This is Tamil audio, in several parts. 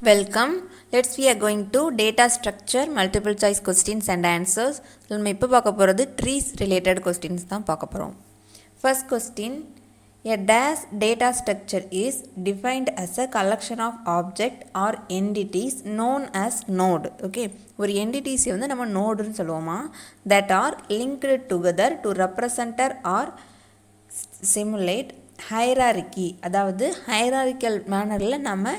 Welcome. We are going to data structure, multiple choice questions and answers. நம்ம இப்போ பார்க்க போகிறது trees related questions தான் பார்க்க போகிறோம். First question, a dash data structure is defined as a collection of object or entities known as node. Okay, ஒரு entities வந்து நம்ம nodeன்னு சொல்லுவோமா, that are linked together to represent or simulate hierarchy. அதாவது hierarchical mannerல நம்ம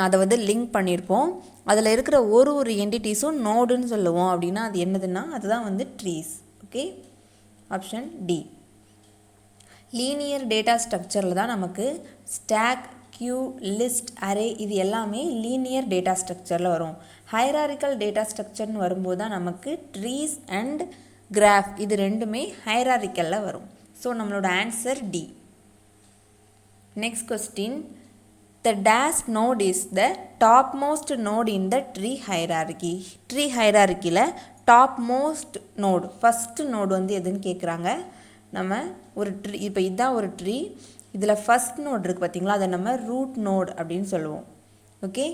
அதை வந்து லிங்க் பண்ணியிருப்போம். அதில் இருக்கிற ஒரு என்டிட்டிஸும் நோடுன்னு சொல்லுவோம். அப்படின்னா அது என்னதுன்னா அதுதான் வந்து trees. Okay, option D. Linear data ஸ்ட்ரக்சரில் தான் நமக்கு ஸ்டாக், கியூ, லிஸ்ட், அரே இது எல்லாமே லீனியர் டேட்டா ஸ்ட்ரக்சரில் வரும். ஹைராரிக்கல் டேட்டா ஸ்ட்ரக்சர்னு வரும்போது தான் நமக்கு ட்ரீஸ் அண்ட் கிராஃப் இது ரெண்டுமே ஹைராரிக்கலில் வரும். ஸோ நம்மளோட answer D. Next question, the dash node is the topmost node in the tree hierarchy. Tree hierarchyல topmost node, first node வந்து எதுன்னு கேட்குறாங்க. நம்ம ஒரு ட்ரீ, இப்போ இதுதான் ஒரு ட்ரீ, இதில் ஃபஸ்ட் நோட் இருக்குது பார்த்தீங்களா, அதை நம்ம ரூட் நோட் அப்படின்னு சொல்லுவோம். ஓகே,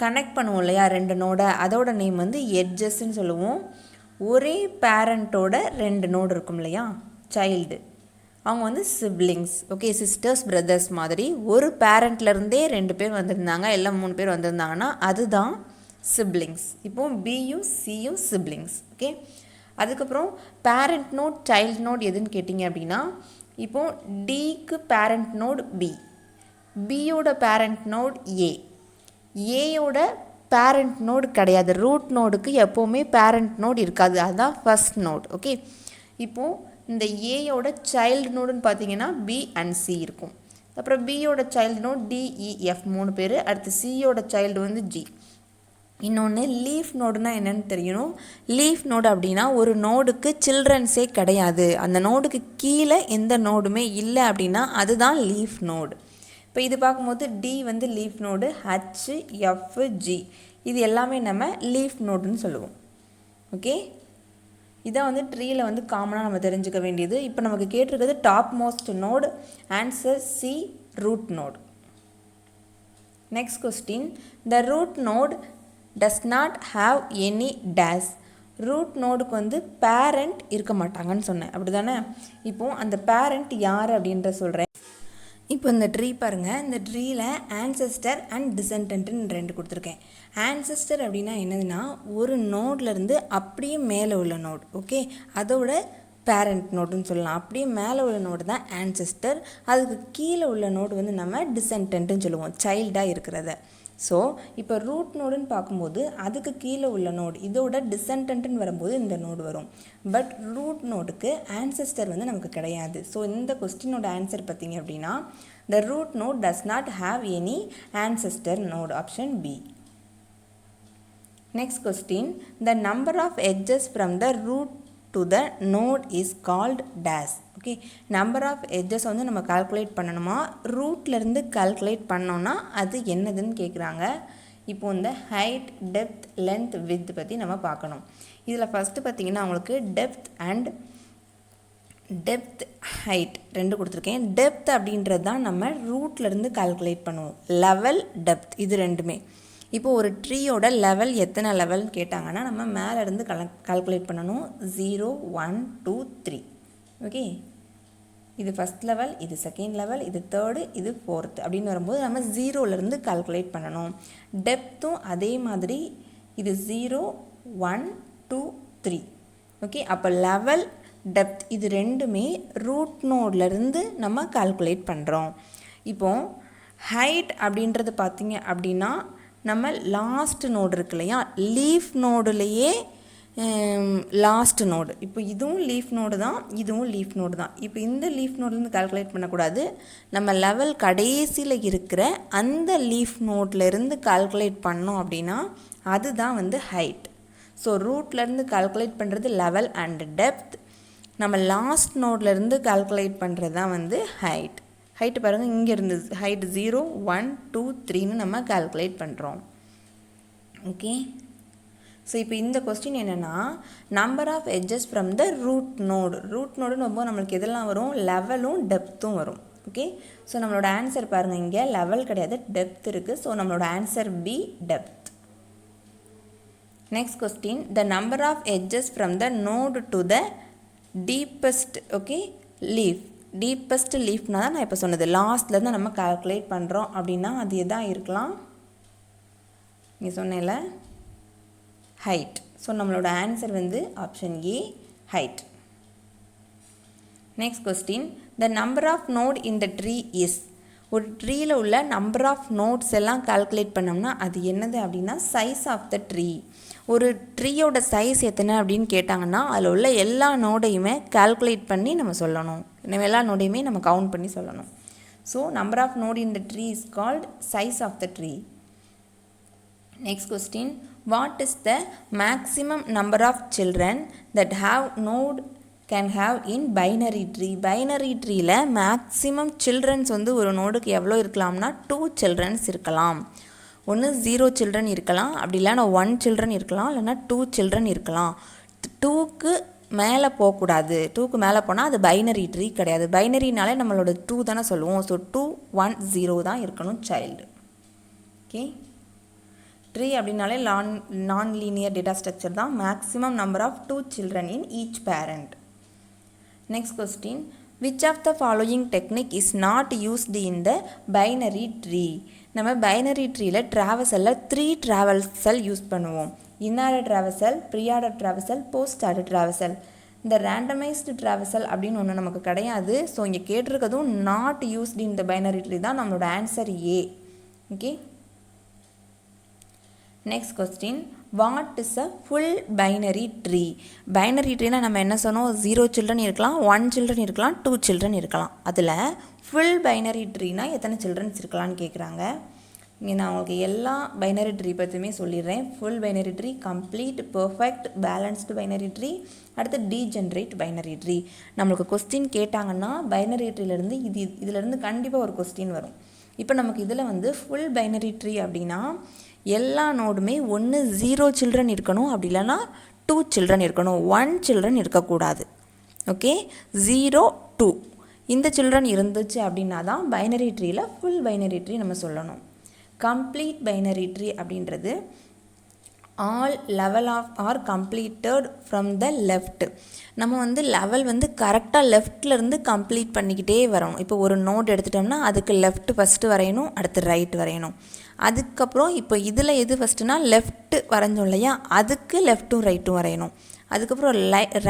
கனெக்ட் பண்ணுவோம் இல்லையா ரெண்டு நோடை, அதோட நேம் வந்து எட்ஜஸ்ன்னு சொல்லுவோம். ஒரே பேரண்ட்டோட ரெண்டு நோடு இருக்கும் இல்லையா, சைல்டு, அவங்க வந்து சிப்ளிங்ஸ். ஓகே, சிஸ்டர்ஸ் பிரதர்ஸ் மாதிரி ஒரு பேரண்ட்லேருந்தே ரெண்டு பேர் வந்திருந்தாங்க, எல்லாம் மூணு பேர் வந்திருந்தாங்கன்னா அதுதான் சிப்ளிங்ஸ். இப்போது பியும் சியும் சிப்ளிங்ஸ். ஓகே, அதுக்கப்புறம் பேரண்ட் நோட், சைல்டு நோட் எதுன்னு கேட்டிங்க அப்படின்னா, இப்போது டிக்கு பேரண்ட் நோட் பி, பியோட பேரண்ட் நோட் ஏ, ஏயோட பேரண்ட் நோடு கிடையாது. ரூட் நோடுக்கு எப்போவுமே பேரண்ட் நோட் இருக்காது, அதுதான் ஃபஸ்ட் நோட். ஓகே, இப்போது இந்த ஏயோட சைல்டு நோடுன்னு பார்த்தீங்கன்னா பி அண்ட் சி இருக்கும். அப்புறம் பியோட சைல்டு நோட் டிஇஎஃப் மூணு பேர். அடுத்து சியோட சைல்டு வந்து ஜி. இன்னொன்று லீஃப் நோடுனா என்னென்னு தெரியணும். லீஃப் நோடு அப்படின்னா ஒரு நோடுக்கு சில்ட்ரன்ஸே கிடையாது, அந்த நோடுக்கு கீழே எந்த நோடுமே இல்லை அப்படின்னா அதுதான் லீஃப் நோடு. இப்போ இது பார்க்கும்போது டி வந்து leaf node, H, F, G இது எல்லாமே நம்ம லீஃப் நோடுன்னு சொல்லுவோம். ஓகே, இதான் வந்து ட்ரீயில் வந்து காமனாக நம்ம தெரிஞ்சுக்க வேண்டியது. இப்போ நமக்கு கேட்டிருக்கிறது top most node, answer C, root node. Next question, the root node does not have any days. Root நோடுக்கு வந்து பேரண்ட் இருக்க மாட்டாங்கன்னு சொன்னேன், அப்படி தானே. இப்போது அந்த பேரண்ட் யார் அப்படின்ற சொல்கிறேன். இப்போ இந்த ட்ரீ பாருங்கள், இந்த ட்ரீயில் ஆன்செஸ்டர் அண்ட் டிசெண்டன்ட்னு ரெண்டு கொடுத்துருக்கேன். ஆன்செஸ்டர் அப்படின்னா என்னதுன்னா ஒரு நோட்லேருந்து அப்படியே மேலே உள்ள நோடு. ஓகே, அதோட பேரண்ட் நோடுன்னு சொல்லலாம். அப்படியே மேலே உள்ள நோடு தான் ஆன்செஸ்டர், அதுக்கு கீழே உள்ள நோடு வந்து நம்ம டிசெண்டன்ட்னு சொல்லுவோம், சைல்டாக இருக்கிறத. ஸோ இப்போ ரூட் நோடுன்னு பார்க்கும்போது அதுக்கு கீழே உள்ள நோடு, இதோட டிசெண்டன்ட்னு வரும்போது இந்த நோடு வரும். பட் ரூட் நோடுக்கு ஆன்செஸ்டர் வந்து நமக்கு கிடையாது. ஸோ இந்த கொஸ்டினோட ஆன்சர் பார்த்தீங்க அப்படின்னா the root node does not have any ancestor node, option B. Next question, the number of edges from the root to the node is called டேஸ். ஓகே, நம்பர் ஆஃப் எட்ஜஸ் வந்து நம்ம கால்குலேட் பண்ணணுமா, ரூட்லேருந்து கால்குலேட் பண்ணோன்னா அது என்னதுன்னு கேட்குறாங்க. இப்போது இந்த ஹைட், டெப்த், லென்த், வித் பற்றி நம்ம பார்க்கணும். இதில் ஃபஸ்ட்டு பார்த்திங்கன்னா அவங்களுக்கு டெப்த் ஹைட் ரெண்டு கொடுத்துருக்கேன். டெப்த் அப்படின்றது தான் நம்ம ரூட்லேருந்து கால்குலேட் பண்ணுவோம், லெவல், டெப்த் இது ரெண்டுமே. இப்போது ஒரு ட்ரீயோட லெவல் எத்தனை லெவல்னு கேட்டாங்கன்னா நம்ம மேலேருந்து கால்குலேட் பண்ணணும். 0, 1, 2, 3. ஓகே, இது ஃபஸ்ட் லெவல், இது செகண்ட் லெவல், இது தேர்டு, இது ஃபோர்த் அப்படின்னு வரும்போது நம்ம 0லேருந்து கால்குலேட் பண்ணணும். டெப்த்தும் அதே மாதிரி, இது 0, 1, 2, 3. ஓகே, அப்போ லெவல், டெப்த் இது ரெண்டுமே ரூட் நோட்லேருந்து நம்ம கால்குலேட் பண்ணுறோம். இப்போது ஹைட் அப்படின்றது பார்த்திங்க அப்படின்னா நம்ம லாஸ்ட் நோடு இருக்கு இல்லையா, லீஃப் நோடுலேயே லாஸ்ட் நோடு. இப்போ இதுவும் லீஃப் நோடு தான், இதுவும் லீஃப் நோடு தான். இப்போ இந்த லீஃப் நோட்லேருந்து கால்குலேட் பண்ணக்கூடாது, நம்ம லெவல் கடைசியில் இருக்கிற அந்த லீஃப் நோட்லேருந்து கால்குலேட் பண்ணோம் அப்படின்னா அதுதான் வந்து ஹைட். ஸோ ரூட்லேருந்து கால்குலேட் பண்ணுறது லெவல் அண்ட் டெப்த், நம்ம லாஸ்ட் நோட்லேருந்து கால்குலேட் பண்ணுறது தான் வந்து ஹைட். ஹைட்டு பாருங்கள், இங்கே இருந்தது ஹைட் 0, 1, 2, 3ன்னு நம்ம கால்குலேட் பண்ணுறோம். ஓகே, ஸோ இப்போ இந்த கொஸ்டின் என்னென்னா number of edges from the root node. Root நோடுன்னு வரும்போது நம்மளுக்கு எதெல்லாம் வரும், லெவலும் டெப்த்தும் வரும். ஓகே, ஸோ நம்மளோட ஆன்சர் பாருங்கள், இங்கே லெவல் கிடையாது, டெப்த் இருக்குது. ஸோ நம்மளோட answer B, depth. Next question, the number of edges from the node to the deepest okay leaf. Deepest லீஃப்னா தான் நான் இப்போ சொன்னது, லாஸ்ட்லேருந்து நம்ம கால்குலேட் பண்ணுறோம் அப்படின்னா அது எதாக இருக்கலாம், இங்கே சொன்னேன்ல ஹைட். ஸோ நம்மளோட ஆன்சர் வந்து option A, height. Next question, the number of node in the tree is. ஒரு ட்ரீயில் உள்ள நம்பர் ஆஃப் நோட்ஸ் எல்லாம் கால்குலேட் பண்ணோம்னா அது என்னது அப்படின்னா சைஸ் ஆஃப் த ட்ரீ. ஒரு ட்ரீயோட சைஸ் எத்தனை அப்படின்னு கேட்டாங்கன்னா அதில் உள்ள எல்லா நோடையுமே கால்குலேட் பண்ணி நம்ம சொல்லணும், எல்லா நோடையுமே நம்ம கவுண்ட் பண்ணி சொல்லணும். So number of node in the tree is called size of the tree. Next question, what is the maximum number of children that have node can have in binary tree. Binary ட்ரீயில் மேக்ஸிமம் சில்ட்ரன்ஸ் வந்து ஒரு நோடுக்கு எவ்வளோ இருக்கலாம்னா 2 சில்ட்ரன்ஸ் இருக்கலாம். ஒன்று 0 சில்ட்ரன் இருக்கலாம், அப்படி இல்லைனா 1 சில்ட்ரன் இருக்கலாம், இல்லைனா 2 சில்ட்ரன் இருக்கலாம். 2க்கு மேலே போகக்கூடாது. 2க்கு மேலே போனால் அது பைனரி ட்ரீ கிடையாது. பைனரினாலே நம்மளோட 2 தானே சொல்லுவோம். ஸோ 2, 1, 0 தான் இருக்கணும் சைல்டு. ஓகே, ட்ரீ அப்படின்னாலே நான் லீனியர் டேட்டா ஸ்ட்ரக்சர் தான். Maximum number of 2 children in each parent. Next question, which of the following technique is not used in the binary tree? நம்ம பைனரி ட்ரீயில் ட்ராவர்சலில் 3 ட்ராவர்சல் யூஸ் பண்ணுவோம். Inorder traversal, preorder traversal, post order traversal. இந்த ரேண்டமைஸ்டு ட்ராவர்சல் அப்படின்னு ஒன்று நமக்கு கிடையாது. ஸோ இங்கே கேட்டிருக்கிறதும் not used in the binary tree தான். நம்மளோட answer A. Okay, next question, what is a full binary tree? Binary ட்ரீனா நம்ம என்ன சொன்னோம், 0 சில்ட்ரன் இருக்கலாம், 1 சில்ட்ரன் இருக்கலாம், 2 சில்ட்ரன் இருக்கலாம். அதில் ஃபுல் பைனரி ட்ரீனா எத்தனை சில்ட்ரன்ஸ் இருக்கலாம்னு கேட்குறாங்க. இங்கே நான் உங்களுக்கு எல்லா பைனரி ட்ரீ பற்றியுமே சொல்லிடுறேன். Full binary tree, complete, perfect, balanced binary tree, அடுத்து டீஜென்ரேட் பைனரி ட்ரீ. நம்மளுக்கு கொஸ்டின் கேட்டாங்கன்னா பைனரி ட்ரீலேருந்து இதிலேருந்து கண்டிப்பாக ஒரு கொஸ்டின் வரும். இப்போ நமக்கு இதில் வந்து ஃபுல் பைனரி ட்ரீ அப்படின்னா எல்லா நோடுமே ஒன்று 0 சில்ட்ரன் இருக்கணும், அப்படி இல்லைனா 2 சில்ட்ரன் இருக்கணும், 1 சில்ட்ரன் இருக்கக்கூடாது. ஓகே, 0, 2 இந்த சில்ட்ரன் இருந்துச்சு அப்படின்னா தான் பைனரி ட்ரீயில் ஃபுல் பைனரி ட்ரீ நம்ம சொல்லணும். கம்ப்ளீட் பைனரி ட்ரீ அப்படின்றது all level of are completed from the left. நம்ம வந்து லெவல் வந்து கரெக்டாக லெஃப்ட்லேருந்து கம்ப்ளீட் பண்ணிக்கிட்டே வரணும். இப்போ ஒரு நோட் எடுத்துட்டோம்னா அதுக்கு லெஃப்ட் ஃபஸ்ட்டு வரையணும், அடுத்து ரைட் வரையணும். அதுக்கப்புறம் இப்போ இதில் எது ஃபஸ்ட்டுனா லெஃப்ட்டு வரைஞ்சோம் இல்லையா, அதுக்கு லெஃப்ட்டும் ரைட்டும் வரையணும். அதுக்கப்புறம்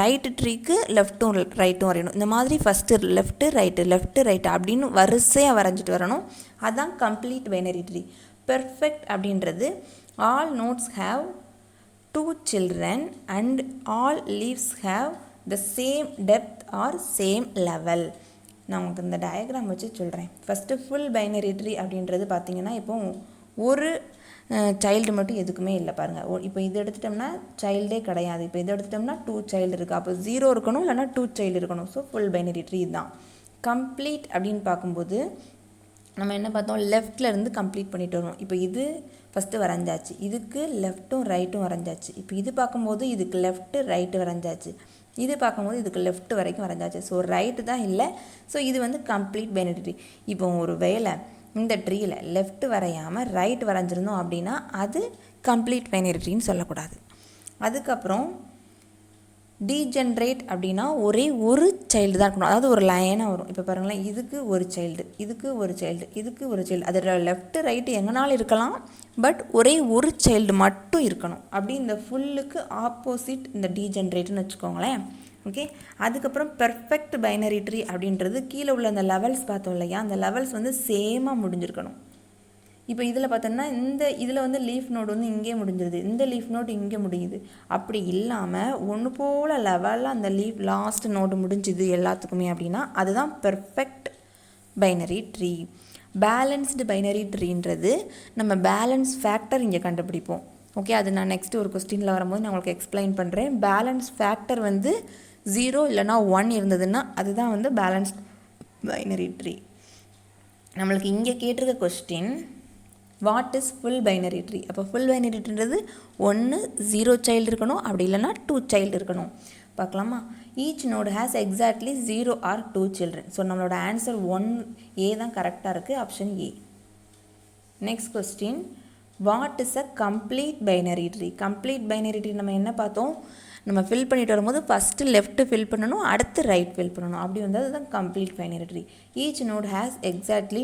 ரைட்டு ட்ரீக்கு லெஃப்ட்டும் ரைட்டும் வரையணும். இந்த மாதிரி ஃபஸ்ட்டு லெஃப்ட்டு ரைட்டு அப்படின்னு வரிசையாக வரைஞ்சிட்டு வரணும். அதுதான் கம்ப்ளீட் பைனரி ட்ரீ. பெர்ஃபெக்ட் அப்படின்றது all notes have 2 children and all leaves have the same depth or same level. நான் உங்களுக்கு இந்த டயக்ராம் வச்சு சொல்கிறேன். ஃபஸ்ட்டு ஃபுல் பைனரி ட்ரீ அப்படின்றது பார்த்திங்கன்னா இப்போ ஒரு சைல்டு மட்டும் எதுக்குமே இல்லை பாருங்கள். இப்போ இது எடுத்துட்டோம்னா சைல்டே கிடையாது. இப்போ இது எடுத்துட்டோம்னா 2 சைல்டு இருக்குது. அப்போ 0 இருக்கணும், இல்லைனா 2 சைல்டு இருக்கணும். ஸோ ஃபுல் பைனரி ட்ரீ தான். கம்ப்ளீட் அப்படின்னு பார்க்கும்போது நம்ம என்ன பார்த்தோம், லெஃப்ட்லேருந்து கம்ப்ளீட் பண்ணிட்டு வரோம். இப்போ இது ஃபஸ்ட்டு வரைஞ்சாச்சு, இதுக்கு லெஃப்ட்டும் ரைட்டும் வரைஞ்சாச்சு. இப்போ இது பார்க்கும்போது இதுக்கு லெஃப்ட்டு ரைட்டு வரைஞ்சாச்சு, இது பார்க்கும்போது இதுக்கு லெஃப்ட் வரைக்கும் வரைஞ்சாச்சு. ஸோ ரைட்டு தான் இல்லை. ஸோ இது வந்து கம்ப்ளீட் பைனரி ட்ரீ. இப்போ ஒரு வேளை இந்த ட்ரீயில் லெஃப்ட் வரையாமல் ரைட் வரைஞ்சிருந்தோம் அப்படின்னா அது கம்ப்ளீட் பைனரி ட்ரீன்னு சொல்லக்கூடாது. அதுக்கப்புறம் டீஜென்ரேட் அப்படின்னா ஒரே ஒரு சைல்டு தான் இருக்கணும். அதாவது ஒரு லைனாக வரும். இப்போ பாருங்களேன், இதுக்கு ஒரு சைல்டு, இதுக்கு ஒரு சைல்டு, இதுக்கு ஒரு சைல்டு. அதில் லெஃப்ட்டு ரைட்டு எங்கனாலும் இருக்கலாம், பட் ஒரே ஒரு சைல்டு மட்டும் இருக்கணும். அப்படி இந்த ஃபுல்லுக்கு ஆப்போசிட் இந்த டீஜென்ரேட்னு வச்சுக்கோங்களேன். ஓகே, அதுக்கப்புறம் பெர்ஃபெக்ட் பைனரி ட்ரீ அப்படின்றது கீழே உள்ள அந்த லெவல்ஸ் பார்த்தோம் இல்லையா, அந்த லெவல்ஸ் வந்து சேமாக முடிஞ்சிருக்கணும். இப்போ இதில் பார்த்தோம்னா இதில் வந்து லீஃப் நோடு வந்து இங்கே முடிஞ்சிருது, இந்த லீஃப் நோடு இங்கே முடியுது. அப்படி இல்லாமல் ஒன்று போல் லெவலில் அந்த லீஃப் லாஸ்ட் நோடு முடிஞ்சுது எல்லாத்துக்குமே அப்படின்னா அதுதான் perfect binary tree. Balanced binary ட்ரீன்றது நம்ம பேலன்ஸ் ஃபேக்டர் இங்கே கண்டுபிடிப்போம். ஓகே, அது நான் நெக்ஸ்ட்டு ஒரு கொஸ்டினில் வரும்போது நான் உங்களுக்கு எக்ஸ்பிளைன் பண்ணுறேன். பேலன்ஸ் ஃபேக்டர் வந்து 0 இல்லைனா 1 இருந்ததுன்னா அதுதான் வந்து பேலன்ஸ்ட் பைனரி ட்ரீ. நம்மளுக்கு இங்கே கேட்டிருக்க question what is full binary tree. அப்போ ஃபுல் பைனரி ட்ரீன்றது 1 0 சைல்டு இருக்கணும், அப்படி இல்லைனா 2 சைல்டு இருக்கணும். பார்க்கலாமா? Each node has exactly 0 or 2 children. So நம்மளோட ஆன்சர் 1A தான் கரெக்டாக இருக்குது, option A. Next question, what is a complete binary tree? Complete binary tree நம்ம என்ன பார்த்தோம்? நம்ம ஃபில் பண்ணிட்டு வரும்போது ஃபஸ்ட்டு லெஃப்ட்டு ஃபில் பண்ணணும், அடுத்து ரைட் ஃபில் பண்ணணும். அப்படி வந்து அதுதான் complete binary tree. Each node has exactly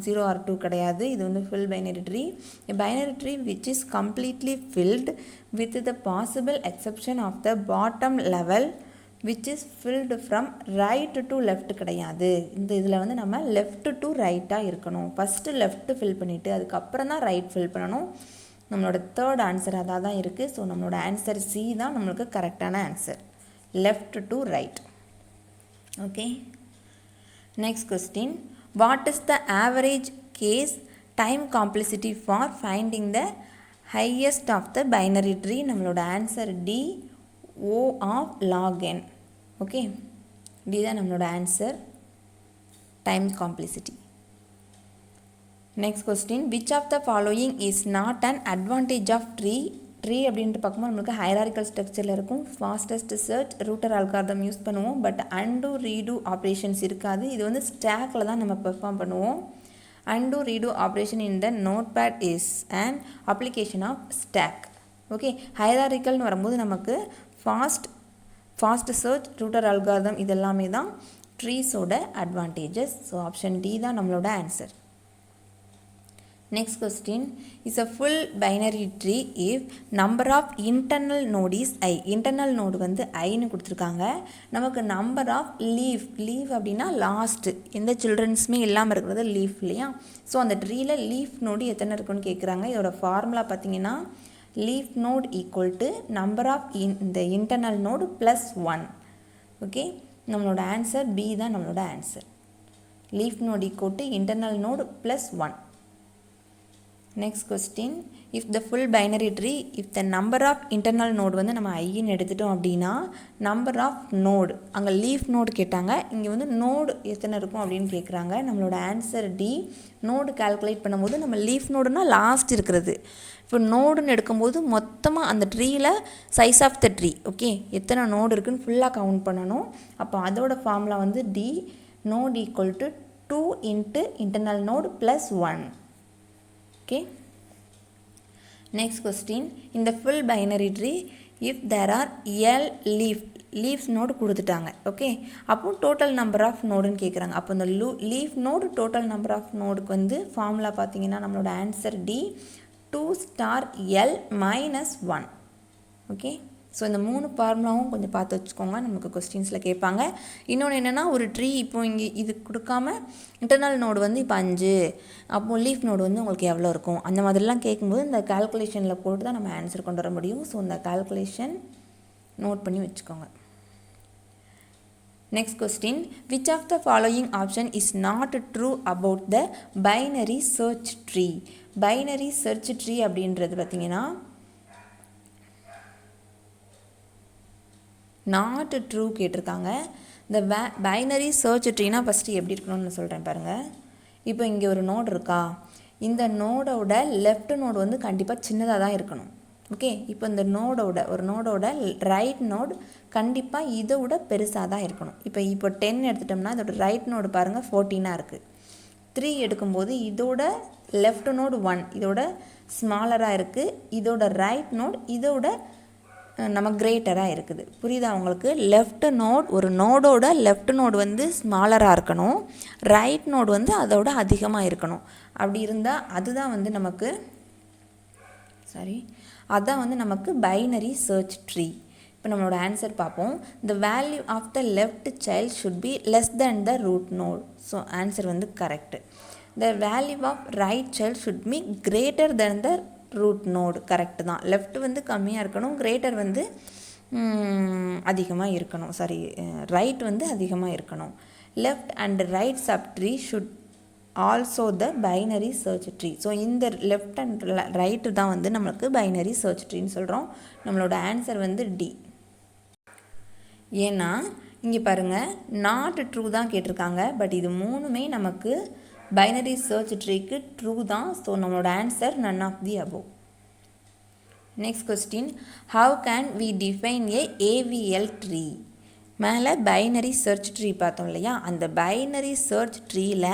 0 or 2 கிடையாது. இது வந்து full binary tree. Binary tree which is completely filled with the possible exception of the bottom level which is filled from right to left கிடையாது. இந்த இதில் வந்து நம்ம லெஃப்ட் டு ரைட்டாக இருக்கணும். ஃபஸ்ட்டு லெஃப்ட்டு ஃபில் பண்ணிவிட்டு அதுக்கப்புறம் தான் ரைட் ஃபில் பண்ணணும். நம்மளோட தேர்ட் ஆன்சர் அதாக தான் இருக்குது. ஸோ நம்மளோட ஆன்சர் சி தான் நம்மளுக்கு கரெக்டான answer, left to right. Okay, next question, what is the average case time complexity for finding the highest of the binary tree? நம்மளோட answer D, O of log n. Okay, D தான் நம்மளோட answer, time complexity. Next question, which of the following is not an advantage of tree? Tree அப்படின்ட்டு பார்க்கும்போது நம்மளுக்கு ஹைராரிக்கல் ஸ்ட்ரக்சரில் இருக்கும். Fastest search, router algorithm use பண்ணுவோம். பட் அண்டு ரீடு ஆப்ரேஷன்ஸ் இருக்காது. இது வந்து ஸ்டாக்கில் தான் நம்ம பெர்ஃபார்ம் பண்ணுவோம். Undo redo operation in the notepad is an application of stack. Okay, ஹைராரிக்கல்னு வரும்போது நமக்கு ஃபாஸ்ட் சர்ச், ரூட்டர் அல்காரிதம் இதெல்லாமே தான் ட்ரீஸோட அட்வான்டேஜஸ். ஸோ ஆப்ஷன் டி தான் நம்மளோட answer. Next question, is a full binary tree if number of internal node is I. internal node வந்து ஐன்னு கொடுத்துருக்காங்க. நமக்கு number of leaf அப்படின்னா லாஸ்ட், எந்த சில்ட்ரன்ஸுமே இல்லாமல் இருக்கிறது லீஃப் இல்லையா? ஸோ அந்த ட்ரீல லீஃப் நோடு எத்தனை இருக்குன்னு கேட்குறாங்க. இதோட ஃபார்முலா பார்த்தீங்கன்னா leaf node equal to number of இந்த இன்டர்னல் நோடு ப்ளஸ் 1. ஓகே, நம்மளோட ஆன்சர் பி தான் நம்மளோட answer, leaf node equal to internal node plus 1. Next question, if the full binary tree, if the number of internal node வந்து நம்ம ஐன்னு எடுத்துட்டோம் அப்படின்னா number of node, அங்கே leaf node கேட்டாங்க, இங்கே வந்து node எத்தனை இருக்கும் அப்படின்னு கேட்குறாங்க. நம்மளோட ஆன்சர் டி, நோடு கால்குலேட் பண்ணும்போது நம்ம leaf nodeனா லாஸ்ட் இருக்கிறது. இப்போ நோடுன்னு எடுக்கும்போது மொத்தமாக அந்த ட்ரீயில் size of the tree, okay, எத்தனை நோடு இருக்குன்னு ஃபுல்லாக கவுண்ட் பண்ணணும். அப்போ அதோட ஃபார்முலா வந்து T, node equal to 2 into internal node plus 1. Okay, next question, in the full binary tree if there are L leaves node கொடுத்துட்டாங்க. ஓகே, அப்போ total number of நோடுன்னு கேட்குறாங்க. அப்போ இந்த leaf node total number of நோடுக்கு வந்து ஃபார்முலா பார்த்தீங்கன்னா நம்மளோட answer D, 2 star L minus 1. ஓகே, ஸோ இந்த 3 ஃபார்முலாவும் கொஞ்சம் பார்த்து வச்சுக்கோங்க, நமக்கு கொஸ்டின்ஸில் கேட்பாங்க. இன்னொன்று என்னென்னா, ஒரு ட்ரீ இப்போ இங்கே இது கொடுக்காம இன்டர்னல் நோடு வந்து இப்போ 5, அப்போது லீஃப் நோடு வந்து உங்களுக்கு எவ்வளோ இருக்கும் அந்த மாதிரிலாம் கேட்கும்போது இந்த கால்குலேஷனில் போட்டு தான் நம்ம ஆன்சர் கொண்டு வர முடியும். ஸோ இந்த கால்குலேஷன் நோட் பண்ணி வச்சுக்கோங்க. Next question, which of the following option is not true about the binary search tree? Binary search tree அப்படின்றது பார்த்தீங்கன்னா நாட் ட்ரூ கேட்டிருக்காங்க. இந்த பைனரி சர்ச் ட்ரீனா ஃபஸ்ட்டு எப்படி இருக்கணும்னு நான் சொல்கிறேன் பாருங்கள். இப்போ இங்கே ஒரு நோடு இருக்கா, இந்த நோடோட லெஃப்ட் நோடு வந்து கண்டிப்பாக சின்னதாக தான் இருக்கணும். ஓகே, இப்போ இந்த நோடோட ரைட் நோடு கண்டிப்பாக இதை விட பெருசாக தான் இருக்கணும். இப்போ 10 எடுத்துட்டோம்னா இதோட ரைட் நோடு பாருங்கள் 14 இருக்குது. 3 எடுக்கும்போது இதோட லெஃப்ட் நோடு 1 இதோட ஸ்மாலராக இருக்குது, இதோட ரைட் நோடு இதோட நம்ம கிரேட்டராக இருக்குது. புரியுதா உங்களுக்கு? லெஃப்ட் நோட், ஒரு நோடோட லெஃப்ட் நோடு வந்து ஸ்மாலராக இருக்கணும், ரைட் நோடு வந்து அதோட அதிகமாக இருக்கணும். அப்படி இருந்தால் அதுதான் வந்து நமக்கு பைனரி சர்ச் ட்ரீ. இப்போ நம்மளோட ஆன்சர் பார்ப்போம். The value of the left child should be less than the root node. So answer வந்து correct. The value of right child should be greater than the root node. Correct தான். லெஃப்ட் வந்து கம்மியாக இருக்கணும், கிரேட்டர் வந்து அதிகமாக இருக்கணும். ரைட் வந்து அதிகமாக இருக்கணும். Left and right sub tree should also the binary search tree. So இந்த லெஃப்ட் அண்ட் ரைட்டு தான் வந்து நம்மளுக்கு பைனரி சர்ச் ட்ரீன்னு சொல்கிறோம். நம்மளோட ஆன்சர் வந்து டி. ஏன்னா இங்கே பாருங்கள், நாட் ட்ரூ தான் கேட்டிருக்காங்க, பட் இது மூணுமே நமக்கு பைனரி சர்ச் ட்ரீக்கு ட்ரூ தான். ஸோ நம்மளோட answer none of the above. Next question, how can we define a AVL tree? மேலே பைனரி சர்ச் ட்ரீ பார்த்தோம் இல்லையா, அந்த பைனரி சர்ச் ட்ரீயில்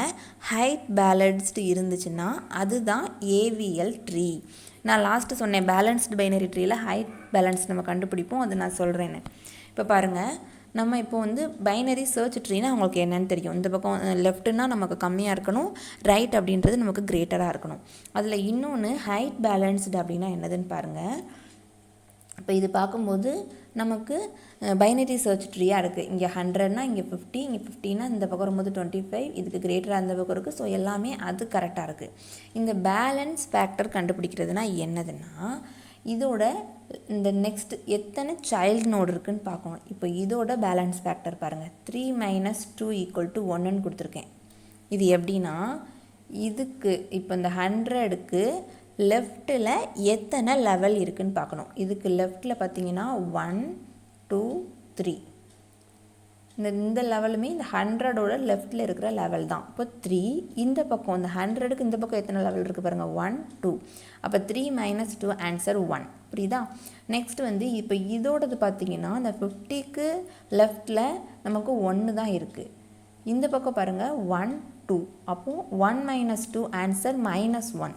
ஹைட் பேலன்ஸ்டு இருந்துச்சுன்னா அதுதான் ஏவிஎல் ட்ரீ. நான் லாஸ்ட்டு சொன்னேன் பேலன்ஸ்டு பைனரி ட்ரீயில் ஹைட் பேலன்ஸ் நம்ம கண்டுபிடிப்போம், அது நான் சொல்கிறேன்னு. இப்போ பாருங்கள், நம்ம இப்போ வந்து பைனரி சர்ச் ட்ரீனா அவங்களுக்கு என்னென்னு தெரியும். இந்த பக்கம் லெஃப்ட்டுனா நமக்கு கம்மியாக இருக்கணும், ரைட் அப்படின்றது நமக்கு கிரேட்டராக இருக்கணும். அதில் இன்னொன்று ஹைட் பேலன்ஸ்டு அப்படின்னா என்னதுன்னு பாருங்கள். இப்போ இது பார்க்கும்போது நமக்கு பைனரி சர்ச் ட்ரீயாக இருக்குது. இங்கே 100னா இங்கே 50, இங்கே 50னா இந்த பக்கம் வரும்போது 25, இதுக்கு கிரேட்டராக அந்த பக்கம் இருக்குது. ஸோ எல்லாமே அது கரெக்டாக இருக்குது. இந்த பேலன்ஸ் ஃபேக்டர் கண்டுபிடிக்கிறதுனா என்னதுன்னா, இதோட இந்த நெக்ஸ்ட் எத்தனை சைல்டு நோடு இருக்குதுன்னு பார்க்கணும். இப்போ இதோட பேலன்ஸ் ஃபேக்டர் பாருங்கள், 3 - 2 = 1ன்னு கொடுத்துருக்கேன். இது எப்படின்னா, இதுக்கு இப்போ இந்த 100க்கு லெஃப்ட்டில் எத்தனை லெவல் இருக்குதுன்னு பார்க்கணும். இதுக்கு லெஃப்ட்டில் பார்த்தீங்கன்னா 1, 2, 3. இந்த லெவலுமே இந்த 100ஓட லெஃப்ட்டில் இருக்கிற லெவல் தான். இப்போ 3. இந்த பக்கம் இந்த 100க்கு இந்த பக்கம் எத்தனை லெவல் இருக்குது பாருங்கள், 1, 2. அப்போ 3 - 2 ஆன்சர் 1. புரியுதா? நெக்ஸ்ட் வந்து இப்போ இதோடது பார்த்தீங்கன்னா இந்த 50க்கு லெஃப்டில் நமக்கு 1 தான் இருக்குது. இந்த பக்கம் பாருங்கள் 1, 2. அப்போது 1 - 2 ஆன்சர் -1.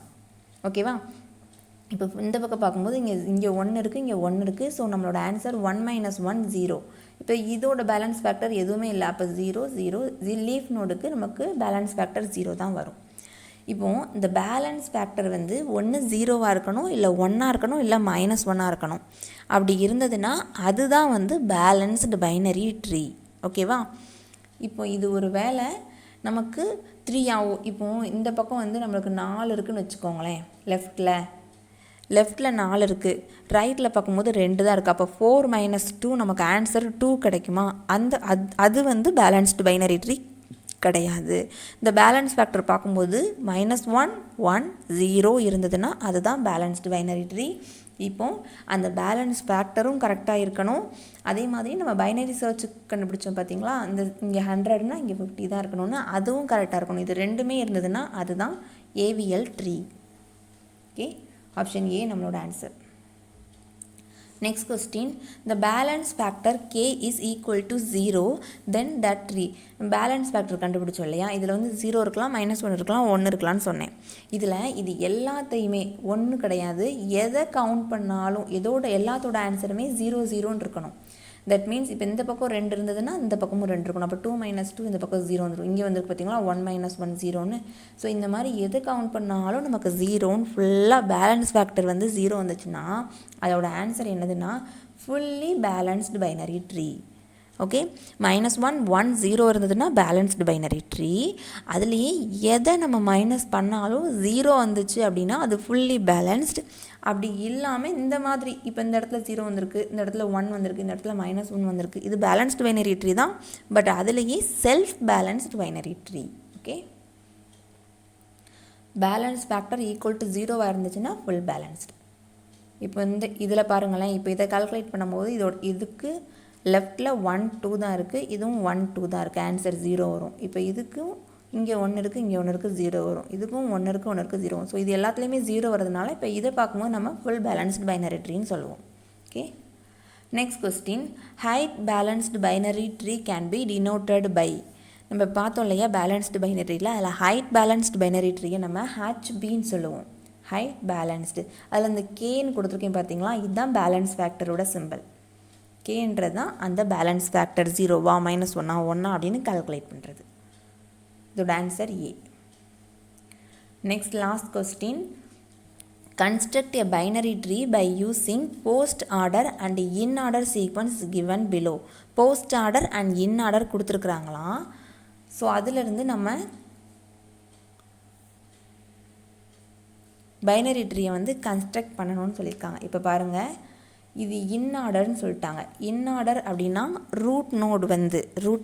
ஓகேவா? இப்போ இந்த பக்கம் பார்க்கும்போது இங்கே 1 இருக்குது, இங்கே 1 இருக்குது. ஸோ நம்மளோட ஆன்சர் 1 - 1 0. இப்போ இதோட பேலன்ஸ் ஃபேக்டர் எதுவுமே இல்லை. அப்போ 0, 0. லீஃப் நோடுக்கு நமக்கு பேலன்ஸ் ஃபேக்டர் 0 தான் வரும். இப்போது இந்த பேலன்ஸ் ஃபேக்டர் வந்து ஒன்று 0வாக இருக்கணும், இல்லை 1ஆக இருக்கணும், இல்லை -1ஆக இருக்கணும். அப்படி இருந்ததுன்னா அதுதான் வந்து பேலன்ஸ்டு பைனரி ட்ரீ. ஓகேவா? இப்போ இது ஒரு வேளை நமக்கு 3 ஆகும். இப்போது இந்த பக்கம் வந்து நம்மளுக்கு 4 இருக்குதுன்னு வச்சுக்கோங்களேன். லெஃப்ட்டில் 4 இருக்குது, ரைட்டில் பார்க்கும்போது 2 தான் இருக்குது. அப்போ 4 - 2 நமக்கு ஆன்சர் 2 கிடைக்குமா? அது வந்து பேலன்ஸ்டு பைனரி ட்ரீ கிடையாது. இந்த பேலன்ஸ் ஃபேக்டர் பார்க்கும்போது -1, 1, 0 இருந்ததுன்னா அதுதான் பேலன்ஸ்டு பைனரி ட்ரீ. இப்போது அந்த பேலன்ஸ் ஃபேக்டரும் கரெக்டாக இருக்கணும். அதே மாதிரி நம்ம பைனரி சர்ச் கண்டுபிடிச்சோம் பார்த்தீங்களா, இந்த இங்கே 100னா இங்கே 50 தான் இருக்கணும்னு, அதுவும் கரெக்டாக இருக்கணும். இது ரெண்டுமே இருந்ததுன்னா அதுதான் AVL tree. Okay, option A நம்மளோட answer. Next question, the balance factor k is equal to 0 then that tree. Balance factor கண்டுபிடிச்சோம் இல்லையா, இதில் வந்து 0 இருக்கலாம், -1 இருக்கலாம், 1 இருக்கலாம்னு சொன்னேன். இது எல்லாத்தையுமே 1 கிடையாது, எதை கவுண்ட் பண்ணாலும் எல்லாத்தோட ஆன்சருமே 0, 0ன்னு இருக்கணும். தட் மீன்ஸ் இப்போ இந்த பக்கம் 2 இருந்ததுன்னா இந்த பக்கமும் 2 இருக்கணும். அப்போ 2 - 2 இந்த பக்கம் 0 வந்துடும். இங்கே வந்துருக்கு பார்த்தீங்களா 1 - 1 0ன்னு. ஸோ இந்த மாதிரி எது கவுண்ட் பண்ணாலும் நமக்கு 0ன்னு ஃபுல்லாக பேலன்ஸ் ஃபேக்டர் வந்து 0 வந்துச்சுன்னா அதோட ஆன்சர் என்னதுன்னா fully balanced binary tree. Okay, -1, 1, 0 இருந்ததுன்னா பேலன்ஸ்டு பைனரி ட்ரீ. அதுலேயே எதை நம்ம மைனஸ் பண்ணாலும் 0 வந்துச்சு அப்படின்னா அது ஃபுல்லி பேலன்ஸ்டு. அப்படி இல்லாமல் இந்த மாதிரி இப்போ இந்த இடத்துல 0 வந்திருக்கு, இந்த இடத்துல 1 வந்திருக்கு, இந்த இடத்துல -1 வந்திருக்கு, இது பேலன்ஸ்டு பைனரி ட்ரீ தான். பட் அதுலேயே self balanced binary tree. Okay, balance factor equal to 0வாக இருந்துச்சுன்னா ஃபுல் பேலன்ஸ்டு. இப்போ இதில் பாருங்களேன், இப்போ இதை கால்குலேட் பண்ணும்போது இதுக்கு லெஃப்டில் 1, 2 தான் இருக்குது, இதுவும் 1, 2 தான் இருக்குது, ஆன்சர் 0 வரும். இப்போ இதுக்கும் இங்கே 1 இருக்குது, இங்கே 1 இருக்குது, 0 வரும். இதுக்கும் 1 இருக்குது, 1 இருக்குது, 0 வரும். ஸோ இது எல்லாத்துலேயுமே 0 வரதுனால இப்போ இதை பார்க்கும்போது நம்ம ஃபுல் பேலன்ஸ்டு பைனரி ட்ரீன்னு சொல்லுவோம். Okay, next question, height balanced binary tree can be denoted by. நம்ம பார்த்தோம் இல்லையா பேலன்ஸ்டு பைனரியில், அதில் ஹைட் பேலன்ஸ்டு பைனரி ட்ரீயை நம்ம HBன்னு சொல்லுவோம். ஹைட் பேலன்ஸ்டு, அதில் அந்த கேன்னு கொடுத்துருக்கேன் பார்த்தீங்களா, இதுதான் பேலன்ஸ் ஃபேக்டரோட சிம்பிள். கேன்றது தான் அந்த பேலன்ஸ் ஃபேக்டர் 0வா -1ஆ 1ஆ அப்படின்னு கால்குலேட் பண்ணுறது. இதோட answer A. Next last question, construct a binary tree by using post order and in order sequence given below. Post order and in order கொடுத்துருக்குறாங்களாம். ஸோ அதிலிருந்து நம்ம பைனரி ட்ரீயை வந்து கன்ஸ்ட்ரக்ட் பண்ணணும்னு சொல்லியிருக்காங்க. இப்போ பாருங்கள், இது இன் ஆர்டர்னு சொல்லிட்டாங்க. இன் ஆர்டர் அப்படின்னா ரூட்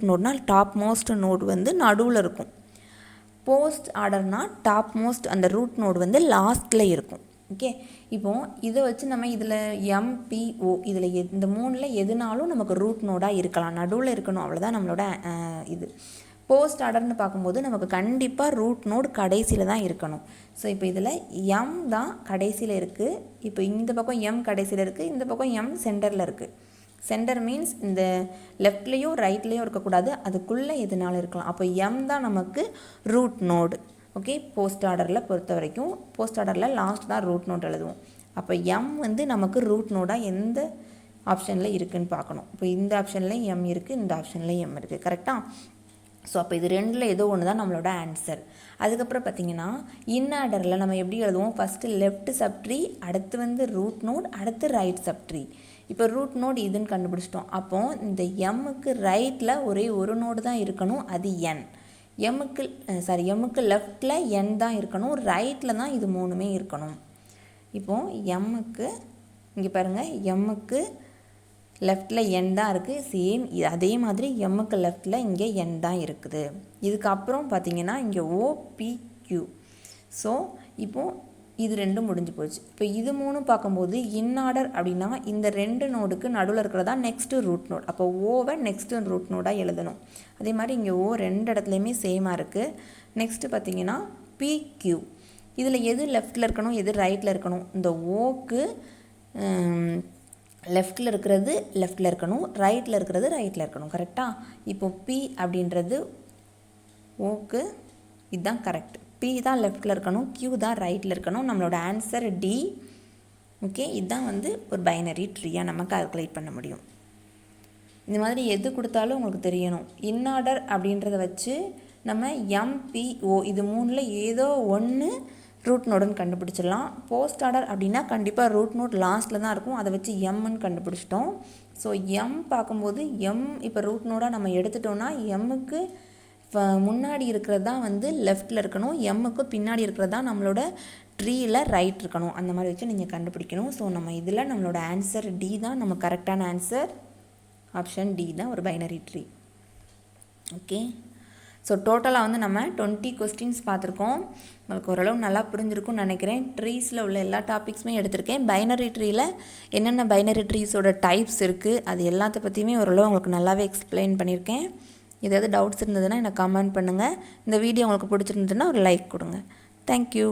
நோடுனால் டாப் மோஸ்ட் நோடு வந்து நடுவில் இருக்கும். போஸ்ட் ஆர்டர்னால் டாப் மோஸ்ட் அந்த ரூட் நோடு வந்து லாஸ்ட்டில் இருக்கும். ஓகே, இப்போது இதை வச்சு நம்ம இதில் MPO இதில் இந்த 3ல் எதுனாலும் நமக்கு ரூட் நோடாக இருக்கலாம், நடுவில் இருக்கணும், அவ்வளோதான் நம்மளோட இது. போஸ்ட் ஆர்டர்னு பார்க்கும்போது நமக்கு கண்டிப்பாக ரூட் நோடு கடைசியில் தான் இருக்கணும். ஸோ இப்போ இதில் எம் தான் கடைசியில் இருக்குது. இப்போ இந்த பக்கம் எம் கடைசியில் இருக்குது, இந்த பக்கம் எம் சென்டரில் இருக்குது. சென்டர் மீன்ஸ் இந்த லெஃப்ட்லேயும் ரைட்லேயும் இருக்கக்கூடாது, அதுக்குள்ளே எதுனாலும் இருக்கலாம். அப்போ எம் தான் நமக்கு ரூட் நோடு. ஓகே, போஸ்ட் ஆர்டரில் பொறுத்த வரைக்கும் போஸ்ட் ஆர்டரில் லாஸ்ட் தான் ரூட் நோட் எழுதுவோம். அப்போ எம் வந்து நமக்கு ரூட் நோடாக எந்த ஆப்ஷனில் இருக்குதுன்னு பார்க்கணும். இப்போ இந்த ஆப்ஷனில் எம் இருக்குது, இந்த ஆப்ஷனில் எம் இருக்குது. கரெக்டாக? ஸோ அப்போ இது ரெண்டில் ஏதோ ஒன்று தான் நம்மளோட ஆன்சர். அதுக்கப்புறம் பார்த்திங்கன்னா இன்ஆர்டரில் நம்ம எப்படி எழுதுவோம்? ஃபஸ்ட்டு லெஃப்ட் சப்ட்ரீ, அடுத்து வந்து ரூட் நோட், அடுத்து ரைட் சப்ட்ரீ. இப்போ ரூட் நோட் இதுன்னு கண்டுபிடிச்சிட்டோம். அப்போது இந்த எம்முக்கு ரைட்டில் ஒரே ஒரு நோடு தான் இருக்கணும், அது என். எம்முக்கு லெஃப்டில் என் தான் இருக்கணும், ரைட்டில் தான் இது மூணுமே இருக்கணும். இப்போது எம்முக்கு இங்கே பாருங்கள், எம்முக்கு லெஃப்டில் என் தான் இருக்குது, சேம் அதே மாதிரி எம்முக்கு லெஃப்டில் இங்கே என் தான் இருக்குது. இதுக்கப்புறம் பார்த்திங்கன்னா இங்கே OPQ. ஸோ இப்போது இது ரெண்டும் முடிஞ்சு போச்சு. இப்போ இது மூணும் பார்க்கும்போது இன்ஆர்டர் அப்படின்னா இந்த ரெண்டு நோடுக்கு நடுவில் இருக்கிறதா நெக்ஸ்ட்டு ரூட் நோட். அப்போ ஓவை நெக்ஸ்ட்டு ரூட் நோடாக எழுதணும். அதே மாதிரி இங்கே ஓ ரெண்டு இடத்துலையுமே சேமாக இருக்குது. நெக்ஸ்ட்டு பார்த்திங்கன்னா PQ. இதில் எது லெஃப்டில் இருக்கணும், எது ரைட்டில் இருக்கணும்? இந்த ஓக்கு லெஃப்டில் இருக்கிறது லெஃப்டில் இருக்கணும், ரைட்டில் இருக்கிறது ரைட்டில் இருக்கணும். கரெக்டாக? இப்போ P அப்படின்றது ஓக்கு இதுதான் கரெக்ட். P தான் லெஃப்டில் இருக்கணும், Q தான் ரைட்டில் இருக்கணும். நம்மளோட ஆன்சர் D. ஓகே, இதுதான் வந்து ஒரு பைனரி ட்ரீயாக நம்ம கால்குலேட் பண்ண முடியும். இந்த மாதிரி எது கொடுத்தாலும் உங்களுக்கு தெரியணும். இன்ஆர்டர் அப்படின்றத வச்சு நம்ம MPO இது மூணில் ஏதோ ஒன்று ரூட் நோடுன்னு கண்டுபிடிச்சிடலாம். போஸ்ட் ஆர்டர் அப்படின்னா கண்டிப்பாக ரூட் நோட் லாஸ்ட்டில் தான் இருக்கும், அதை வச்சு எம்ன்னு கண்டுபிடிச்சிட்டோம். ஸோ எம் பார்க்கும்போது எம் இப்போ ரூட் நோடாக நம்ம எடுத்துட்டோன்னா எம்முக்கு முன்னாடி இருக்கிறது தான் வந்து லெஃப்டில் இருக்கணும், எம்முக்கு பின்னாடி இருக்கிறது தான் நம்மளோட ட்ரீயில் ரைட் இருக்கணும். அந்த மாதிரி வச்சு நீங்கள் கண்டுபிடிக்கணும். ஸோ நம்ம இதில் நம்மளோட ஆன்சர் D தான் நம்ம கரெக்டான ஆன்சர். ஆப்ஷன் D தான் ஒரு பைனரி ட்ரீ. ஓகே, ஸோ டோட்டலாக வந்து நம்ம 20 கொஸ்டின்ஸ் பார்த்துருக்கோம். உங்களுக்கு ஓரளவு நல்லா புரிஞ்சிருக்கும்னு நினைக்கிறேன். ட்ரீஸில் உள்ள எல்லா டாபிக்ஸுமே எடுத்திருக்கேன். பைனரி ட்ரீயில் என்னென்ன பைனரி ட்ரீஸோட டைப்ஸ் இருக்குது அது எல்லாத்த பற்றியுமே ஓரளவு உங்களுக்கு நல்லாவே எக்ஸ்பிளைன் பண்ணியிருக்கேன். ஏதாவது டவுட்ஸ் இருந்ததுன்னா எனக்கு கமெண்ட் பண்ணுங்கள். இந்த வீடியோ உங்களுக்கு பிடிச்சிருந்ததுன்னா ஒரு லைக் கொடுங்க. தேங்க்யூ.